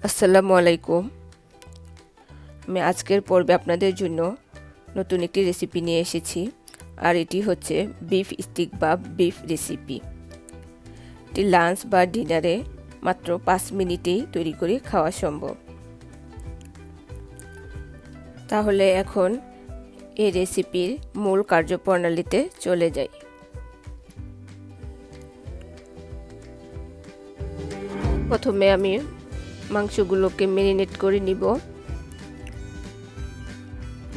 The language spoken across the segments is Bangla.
আসসালামু আলাইকুম। আমি আজকের পর্বে আপনাদের জন্য নতুন একটি রেসিপি নিয়ে এসেছি, আর এটি হচ্ছে বিফ স্টিক বা বিফ রেসিপি। এটি লাঞ্চ বা ডিনারে মাত্র 5 মিনিটেই তৈরি করে খাওয়া সম্ভব। তাহলে এখন এই রেসিপির মূল কার্যপ্রণালীতে চলে যাই। প্রথমে আমি মাংসগুলোকে ম্যারিনেট করে নিব।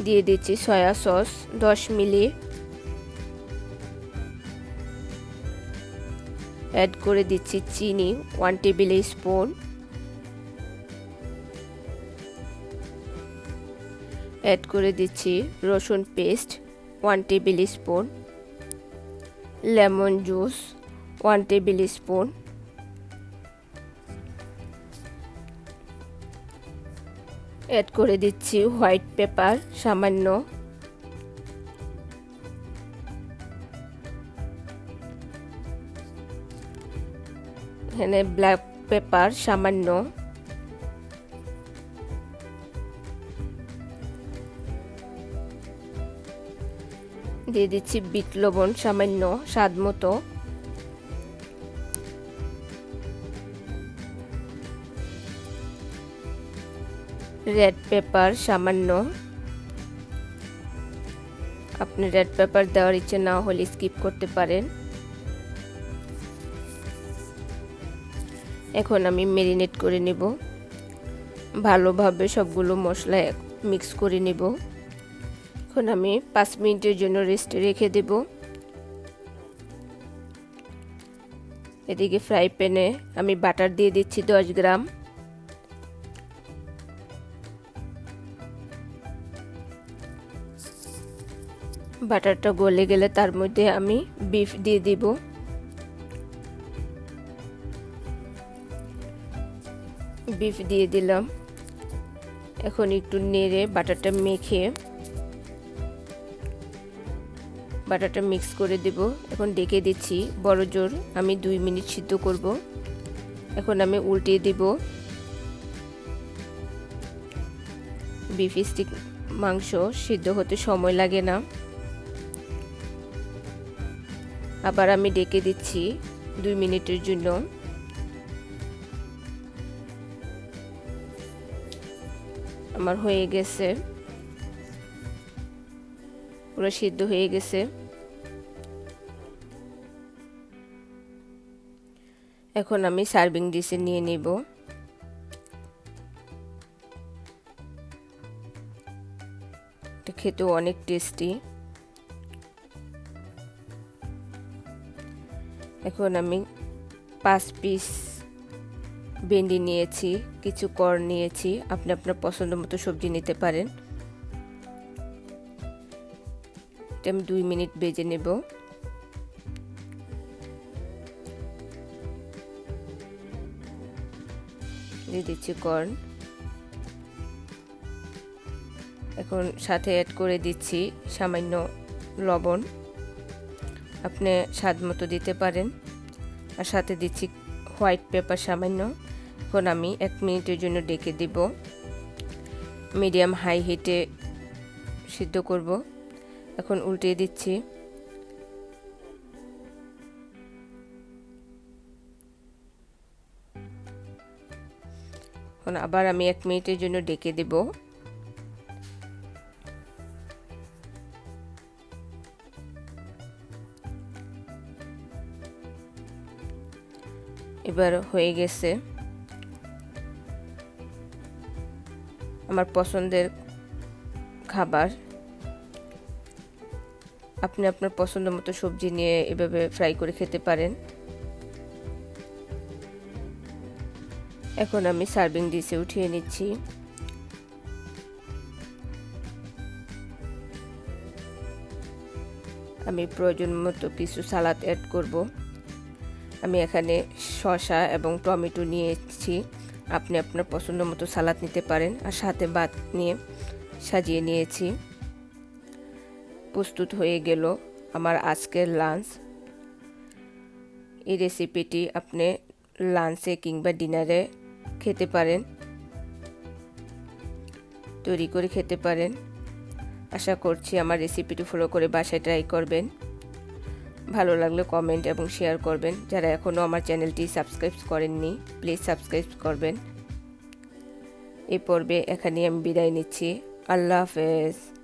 দিয়ে দিচ্ছি সয়া সস 10 মিলি, অ্যাড করে দিচ্ছি চিনি 1 টেবিল স্পুন, অ্যাড করে দিচ্ছি রসুন paste 1 table spoon, lemon juice 1 table spoon, add করে দিচ্ছি হোয়াইট পেপার সামান্য, এখানে ব্ল্যাক পেপার সামান্য, দিয়ে দিচ্ছি বিট লবণ সামান্য স্বাদ মতো, রেড পেপার সামান্য। আপনি রেড পেপার দেওয়ার ইচ্ছে না হলে স্কিপ করতে পারেন। এখন আমি ম্যারিনেট করে নেব, ভালোভাবে সবগুলো মশলা মিক্স করে নেব। এখন আমি 5 মিনিটের জন্য রেস্টে রেখে দেব। এদিকে ফ্রাই প্যানে আমি বাটার দিয়ে দিচ্ছি 10 গ্রাম। বাটারটা গলে গেলে তার মধ্যে আমি বিফ দিয়ে দিব। বিফ দিয়ে দিলাম। এখন একটু নেড়ে বাটারটা মেখে বাটারটা মিক্স করে দেব। এখন ডেকে দিচ্ছি বড় জোর আমি 2 মিনিট সিদ্ধ করব। এখন আমি উল্টিয়ে দিব। বিফ স্টিক মাংস সিদ্ধ হতে সময় লাগে না। আবার আমি ডেকে দিচ্ছি 2 মিনিটের জন্য। আমার হয়ে গেছে, পুরো সিদ্ধ হয়ে গেছে। এখন আমি সার্ভিং ডিশে নিয়ে নেব। এটা খেতেও অনেক টেস্টি। এখন আমি 5 পিস ভেন্ডি নিয়েছি, কিছু কর্ন নিয়েছি, আপনি আপনার পছন্দ মতো সবজি নিতে পারেন। এটা আমি 2 মিনিট ভেজে নেব। দিয়ে দিচ্ছি কর্ন। এখন সাথে অ্যাড করে দিচ্ছি সামান্য লবণ, আপনি স্বাদ মতো দিতে পারেন। আর সাথে দিচ্ছি হোয়াইট পেপার সামান্য। এখন আমি 1 মিনিটের জন্য ডেকে দিব। মিডিয়াম হাই হিটে সিদ্ধ করব। এখন উল্টে দিচ্ছি। এখন আবার আমি 1 মিনিটের জন্য ডেকে দেব। এবার হয়ে গেছে। আমার পছন্দের খাবার। আপনি আপনার পছন্দ মতো সবজি নিয়ে এভাবে ফ্রাই করে খেতে পারেন। এখন আমি সার্ভিং ডিশে উঠিয়ে নিচ্ছি। আমি প্রয়োজন মতো কিছু সালাদ অ্যাড করব। আমি এখানে শসা এবং টমেটো নিয়েছি, আপনি আপনার পছন্দ মতো সালাদ নিতে পারেন। আর সাথে ভাত নিয়ে সাজিয়ে নিয়েছি। প্রস্তুত হয়ে গেল আমার আজকের লাঞ্চ। এই রেসিপিটি আপনি লাঞ্চে কিংবা ডিনারে খেতে পারেন। তৈরি করে খেতে পারেন। আশা করছি আমার রেসিপিটি ফলো করে বাসায় ট্রাই করবেন। ভালো লাগলে কমেন্ট এবং শেয়ার করবেন। যারা এখনও আমার চ্যানেলটি সাবস্ক্রাইব করেননি প্লিজ সাবস্ক্রাইব করবেন। এই পর্বে এখানেই আমি বিদায় নিচ্ছি। আল্লাহ হাফেজ।